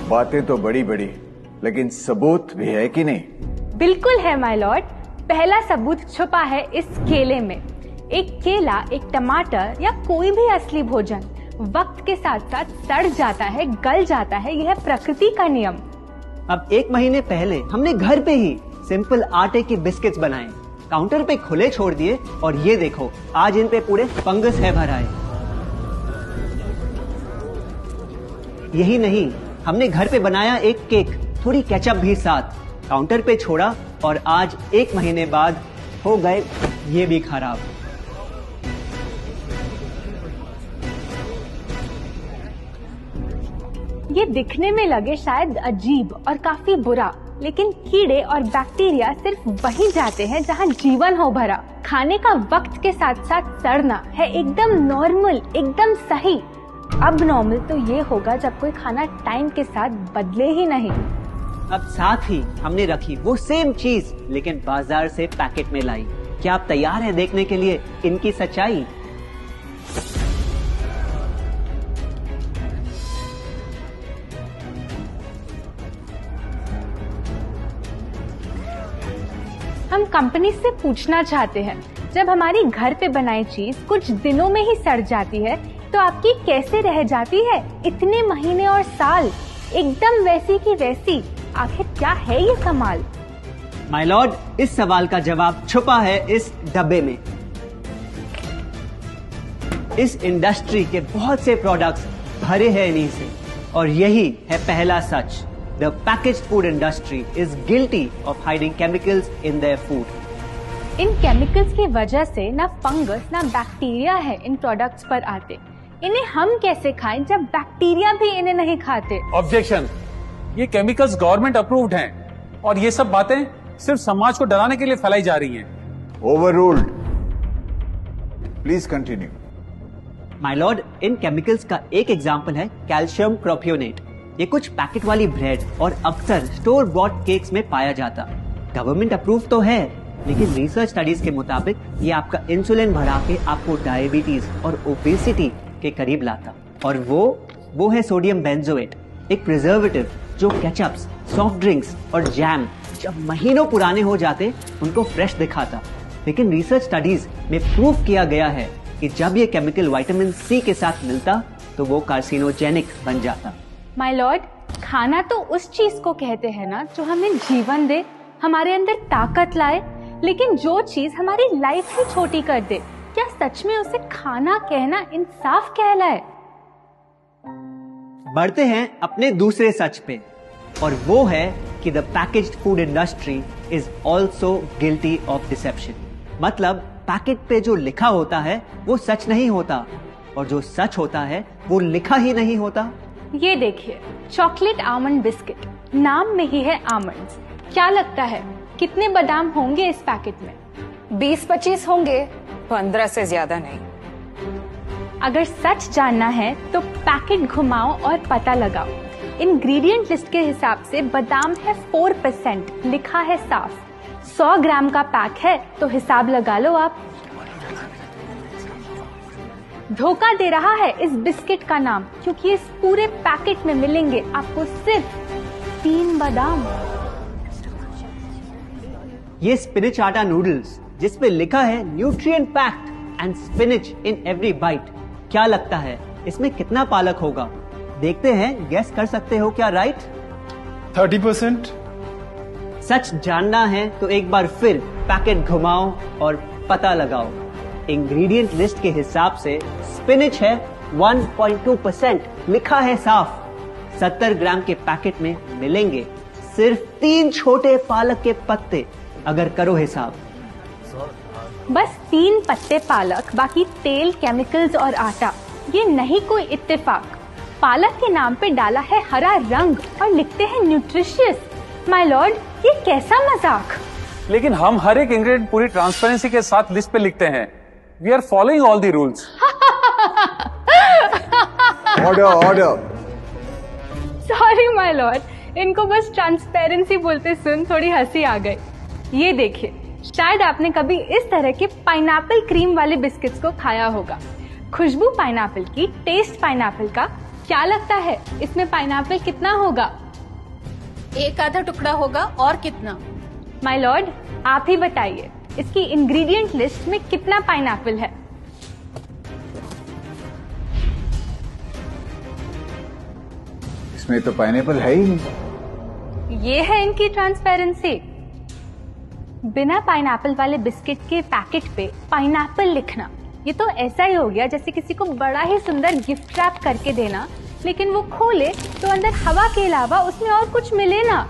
बातें तो बड़ी बड़ी, लेकिन सबूत भी है कि नहीं? बिल्कुल है माय लॉर्ड। पहला सबूत छुपा है इस केले में। एक केला, एक टमाटर या कोई भी असली भोजन वक्त के साथ साथ सड़ जाता है, गल जाता है। यह प्रकृति का नियम। अब 1 महीने पहले हमने घर पे ही सिंपल आटे के बिस्किट्स बनाए, काउंटर पे खुले छोड़ दिए और ये देखो आज इन पे पूरे फंगस है भर आए। यही नहीं, हमने घर पे बनाया एक केक, थोड़ी केचप भी साथ, काउंटर पे छोड़ा और आज 1 महीने बाद हो गए ये भी खराब। ये दिखने में लगे शायद अजीब और काफी बुरा, लेकिन कीड़े और बैक्टीरिया सिर्फ वहीं जाते हैं जहां जीवन हो भरा। खाने का वक्त के साथ साथ सड़ना है एकदम नॉर्मल, एकदम सही। अब नॉर्मल तो ये होगा जब कोई खाना टाइम के साथ बदले ही नहीं। अब साथ ही हमने रखी वो सेम चीज, लेकिन बाजार से पैकेट में लाई। क्या आप तैयार हैं देखने के लिए इनकी सच्चाई? हम कंपनी से पूछना चाहते हैं, जब हमारी घर पे बनाई चीज कुछ दिनों में ही सड़ जाती है तो आपकी कैसे रह जाती है इतने महीने और साल, एकदम वैसी की वैसी? आखिर क्या है ये कमाल? माय लॉर्ड, इस सवाल का जवाब छुपा है इस डब्बे में। इस इंडस्ट्री के बहुत से प्रोडक्ट्स भरे हैं इन्हीं से, और यही है पहला सच। The packaged food industry is guilty of hiding chemicals in their food. In chemicals की वजह से ना फंगस ना बैक्टीरिया है इन प्रोडक्ट्स पर आते। इन्हें हम कैसे खाएं जब बैक्टीरिया भी इन्हें नहीं खाते? ऑब्जेक्शन, ये केमिकल्स गवर्नमेंट अप्रूव्ड हैं और ये सब बातें सिर्फ समाज को डराने के लिए फैलाई जा रही हैं। Overruled. Please continue. My Lord, in chemicals का एक एग्जांपल है कैल्शियम प्रोपियोनेट। ये कुछ पैकेट वाली ब्रेड और अक्सर स्टोर बॉट केक्स में पाया जाता। गवर्नमेंट अप्रूव तो है, लेकिन रिसर्च स्टडीज के मुताबिक ये आपका इंसुलिन बढ़ा के आपको डायबिटीज और ओबेसिटी के करीब लाता। और वो है सोडियम बेंजोएट, एक प्रिजर्वेटिव जो केचप्स, सॉफ्ट ड्रिंक्स और जैम जब महीनों पुराने हो जाते उनको फ्रेश दिखाता। लेकिन रिसर्च स्टडीज में प्रूव किया गया है कि जब ये केमिकल विटामिन सी के साथ मिलता तो वो कार्सिनोजेनिक बन जाता। माय लॉर्ड, खाना तो उस चीज को कहते हैं ना जो हमें जीवन दे, हमारे अंदर ताकत लाए। लेकिन जो चीज हमारी लाइफ ही छोटी कर दे, क्या सच में उसे खाना कहना इंसाफ कहलाए? बढ़ते हैं अपने दूसरे सच पे, और वो है कि the packaged food industry is also guilty of deception. मतलब पैकेट पे जो लिखा होता है वो सच नहीं होता, और जो सच होता है वो लिखा ही नहीं होता। ये देखिए, चॉकलेट आमंड बिस्किट, नाम में ही है आमंड्स। क्या लगता है कितने बादाम होंगे इस पैकेट में? 20-25 होंगे, 15 से ज्यादा नहीं। अगर सच जानना है तो पैकेट घुमाओ और पता लगाओ। इंग्रेडिएंट लिस्ट के हिसाब से बादाम है 4%, लिखा है साफ। 100 ग्राम का पैक है तो हिसाब लगा लो आप। धोखा दे रहा है इस बिस्किट का नाम, क्योंकि इस पूरे पैकेट में मिलेंगे आपको सिर्फ 3 बादाम। ये स्पिनच आटा नूडल्स जिसपे लिखा है nutrient packed and spinach in every bite. क्या लगता है इसमें कितना पालक होगा? देखते हैं, गेस कर सकते हो क्या राइट? 30%। सच जानना है तो एक बार फिर पैकेट घुमाओ और पता लगाओ। इंग्रेडिएंट लिस्ट के हिसाब से स्पिनच है 1.2%, लिखा है साफ। 70 ग्राम के पैकेट में मिलेंगे सिर्फ 3 छोटे पालक के पत्ते, अगर करो हिसाब। बस 3 पत्ते पालक, बाकी तेल, केमिकल्स और आटा। ये नहीं कोई इत्तेफाक। पालक के नाम पे डाला है हरा रंग और लिखते हैं न्यूट्रिशियस। माय लॉर्ड, ये कैसा मजाक? लेकिन हम हर एक इंग्रेडिएंट पूरी ट्रांसपेरेंसी के साथ लिस्ट पे लिखते हैं। We are following all the rules. Order. Sorry my lord, इनको बस ट्रांसपेरेंसी बोलते सुन थोड़ी हंसी आ गई। ये देखिए, शायद आपने कभी इस तरह के पाइनएप्पल क्रीम वाले बिस्किट्स को खाया होगा। खुशबू पाइनएप्पल की, टेस्ट पाइनएप्पल का, क्या लगता है इसमें पाइनएप्पल कितना होगा? एक आधा टुकड़ा होगा, और कितना? माय लॉर्ड, आप ही बताइए, इसकी इंग्रेडिएंट लिस्ट में कितना पाइनएप्पल है? इसमें तो पाइनएप्पल है ही नहीं। ये है इनकी ट्रांसपेरेंसी। बिना पाइनएप्पल वाले बिस्किट के पैकेट पे पाइनएप्पल लिखना, ये तो ऐसा ही हो गया जैसे किसी को बड़ा ही सुंदर गिफ्ट रैप करके देना, लेकिन वो खोले तो अंदर हवा के अलावा उसमें और कुछ मिले ना।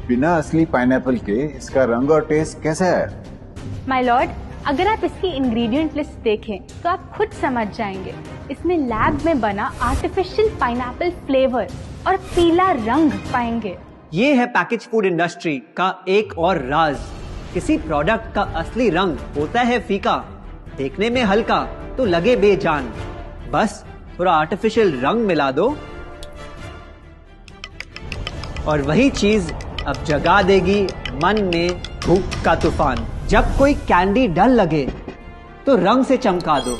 बिना असली पाइनएप्पल के इसका रंग और टेस्ट कैसा है? माय लॉर्ड, अगर आप इसकी इंग्रेडिएंट लिस्ट देखें तो आप खुद समझ जाएंगे। इसमें लैब में बना आर्टिफिशियल पाइनएप्पल फ्लेवर और पीला रंग पाएंगे। ये है पैकेज फूड इंडस्ट्री का एक और राज। किसी प्रोडक्ट का असली रंग होता है फीका, देखने में हल्का तो लगे बेजान। बस थोड़ा आर्टिफिशियल रंग मिला दो और वही चीज अब जगा देगी मन में भूख का तूफान। जब कोई कैंडी डल लगे तो रंग से चमका दो,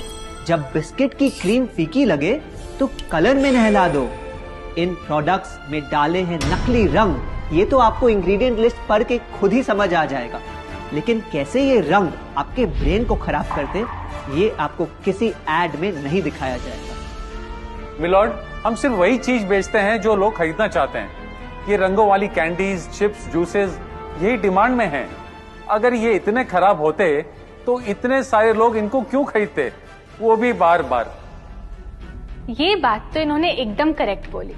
जब बिस्किट की क्रीम फीकी लगे तो कलर में नहला दो। इन प्रोडक्ट्स में डाले हैं नकली रंग, ये तो आपको इंग्रेडिएंट लिस्ट पढ़ के खुद ही समझ आ जाएगा। लेकिन कैसे ये रंग आपके ब्रेन को खराब करते, ये आपको किसी एड में नहीं दिखाया जाएगा। मिलॉर्ड, हम सिर्फ वही चीज बेचते हैं जो लोग खरीदना चाहते हैं। ये रंगों वाली कैंडीज, चिप्स, जूसेस यही डिमांड में हैं। अगर ये इतने खराब होते तो इतने सारे लोग इनको क्यों खरीदते, वो भी बार बार। ये बात तो इन्होंने एकदम करेक्ट बोली,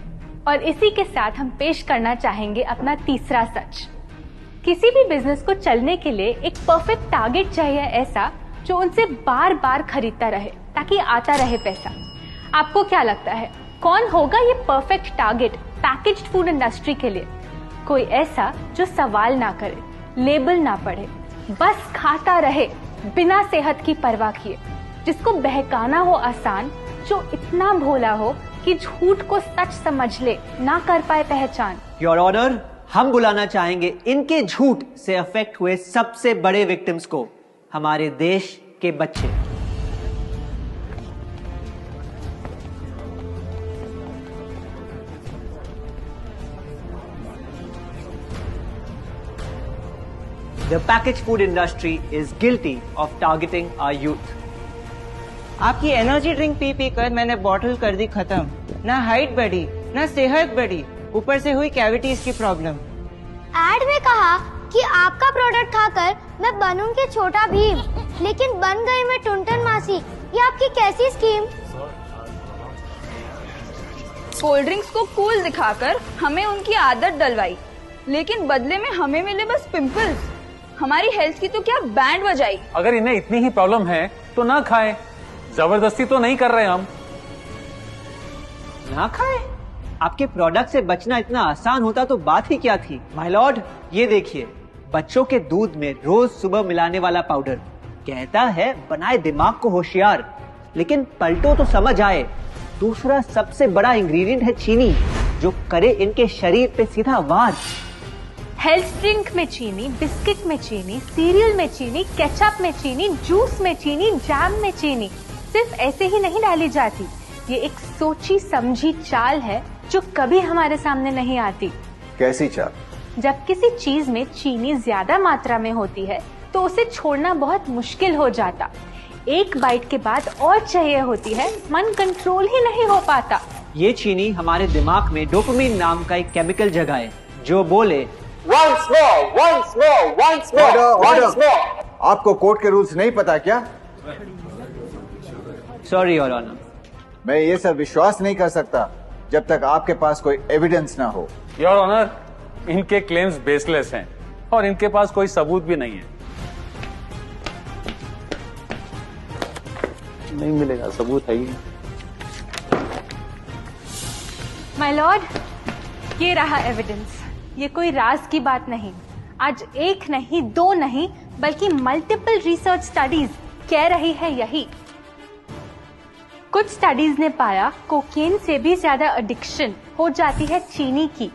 और इसी के साथ हम पेश करना चाहेंगे अपना तीसरा सच। किसी भी बिजनेस को चलने के लिए एक परफेक्ट टारगेट चाहिए, ऐसा जो उनसे बार बार खरीदता रहे ताकि आता रहे पैसा। आपको क्या लगता है कौन होगा ये perfect target packaged food industry के लिए? कोई ऐसा जो सवाल ना करे, लेबल ना पढ़े, बस खाता रहे बिना सेहत की परवाह किए, जिसको बहकाना हो आसान, जो इतना भोला हो कि झूठ को सच समझ ले, ना कर पाए पहचान। योर ऑनर, हम बुलाना चाहेंगे इनके झूठ से अफेक्ट हुए सबसे बड़े विक्टिम्स को, हमारे देश के बच्चे। The packaged food industry is guilty of targeting our youth. आपकी एनर्जी ड्रिंक पी पी कर मैंने बॉटल कर दी खत्म। ना हाइट बढ़ी, ना सेहत बढ़ी, ऊपर से हुई कैविटीज की प्रॉब्लम। एड में कहा कि आपका प्रोडक्ट खाकर मैं बनूंगी छोटा भीम, लेकिन बन गई मैं टुनटन मासी। ये आपकी कैसी स्कीम? कोल्ड ड्रिंक्स को कूल दिखाकर हमें उनकी आदत डलवाई, लेकिन बदले में हमें मिले बस पिंपल्स। हमारी हेल्थ की तो क्या बैंड बजाई। अगर इन्हें इतनी ही प्रॉब्लम है तो ना खाएं, जबरदस्ती तो नहीं कर रहे हम। ना खाए? आपके प्रोडक्ट से बचना इतना आसान होता तो बात ही क्या थी। माय लॉर्ड, ये देखिए, बच्चों के दूध में रोज सुबह मिलाने वाला पाउडर कहता है बनाए दिमाग को होशियार, लेकिन पलटो तो समझ आए। दूसरा सबसे बड़ा इंग्रेडिएंट है चीनी, जो करे इनके शरीर पे सीधा वार। हेल्थ ड्रिंक में चीनी, बिस्किट में चीनी, सीरियल में चीनी, केचप में चीनी, जूस में चीनी, जैम में चीनी सिर्फ ऐसे ही नहीं डाली जाती। ये एक सोची समझी चाल है जो कभी हमारे सामने नहीं आती। कैसी चाल? जब किसी चीज में चीनी ज्यादा मात्रा में होती है तो उसे छोड़ना बहुत मुश्किल हो जाता। एक बाइट के बाद और चाहिए होती है, मन कंट्रोल ही नहीं हो पाता। ये चीनी हमारे दिमाग में डोपामिन नाम का एक केमिकल जगाए, जो बोले Once more, once more, once more, once more. आपको कोर्ट के रूल्स नहीं पता क्या? Sorry your honour. मैं ये सब विश्वास नहीं कर सकता जब तक आपके पास कोई एविडेंस ना हो। योर ऑनर, इनके क्लेम्स बेसलेस हैं और इनके पास कोई सबूत भी नहीं है। नहीं मिलेगा, सबूत है ही। माय लॉर्ड, ये रहा एविडेंस। ये कोई राज की बात नहीं। आज एक नहीं, दो नहीं, बल्कि मल्टीपल रिसर्च स्टडीज कह रही है यही। कुछ स्टडीज ने पाया कोकेन से भी ज्यादा एडिक्शन हो जाती है चीनी की।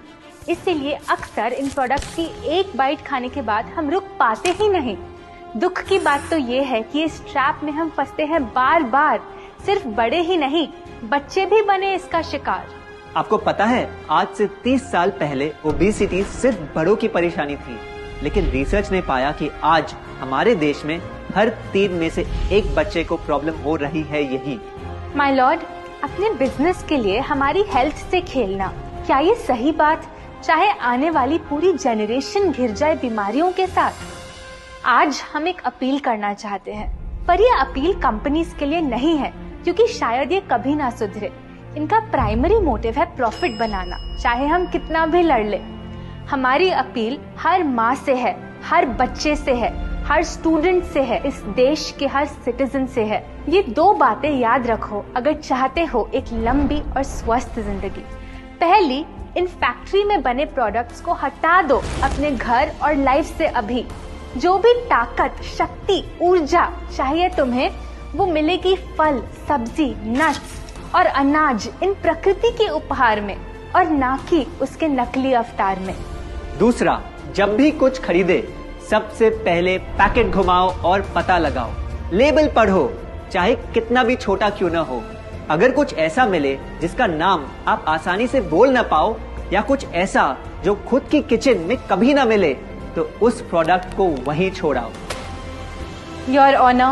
इसीलिए अक्सर इन प्रोडक्ट्स की एक बाइट खाने के बाद हम रुक पाते ही नहीं। दुख की बात तो ये है कि इस ट्रैप में हम फंसते हैं बार बार। सिर्फ बड़े ही नहीं, बच्चे भी बने इसका शिकार। आपको पता है आज से 30 साल पहले ओबेसिटी सिर्फ बड़ों की परेशानी थी, लेकिन रिसर्च ने पाया कि आज हमारे देश में हर 3 में से 1 बच्चे को प्रॉब्लम हो रही है यही। माय लॉर्ड, अपने बिजनेस के लिए हमारी हेल्थ से खेलना, क्या ये सही बात, चाहे आने वाली पूरी जनरेशन घिर जाए बीमारियों के साथ? आज हम एक अपील करना चाहते हैं, पर ये अपील कंपनीज के लिए नहीं है, क्योंकि शायद ये कभी ना सुधरे। इनका प्राइमरी मोटिव है प्रॉफिट बनाना, चाहे हम कितना भी लड़ ले। हमारी अपील हर माँ से है, हर बच्चे से है, हर स्टूडेंट से है, इस देश के हर सिटीजन से है। ये 2 बातें याद रखो अगर चाहते हो एक लंबी और स्वस्थ जिंदगी। पहली, इन फैक्ट्री में बने प्रोडक्ट्स को हटा दो अपने घर और लाइफ से अभी। जो भी ताकत, शक्ति, ऊर्जा चाहिए तुम्हें, वो मिलेगी फल, सब्जी, नट्स और अनाज इन प्रकृति के उपहार में, और ना कि उसके नकली अवतार में। दूसरा, जब भी कुछ खरीदे सबसे पहले पैकेट घुमाओ और पता लगाओ, लेबल पढ़ो, चाहे कितना भी छोटा क्यों ना हो। अगर कुछ ऐसा मिले जिसका नाम आप आसानी से बोल ना पाओ, या कुछ ऐसा जो खुद की किचन में कभी ना मिले, तो उस प्रोडक्ट को वहीं छोड़ाओ। Your honour,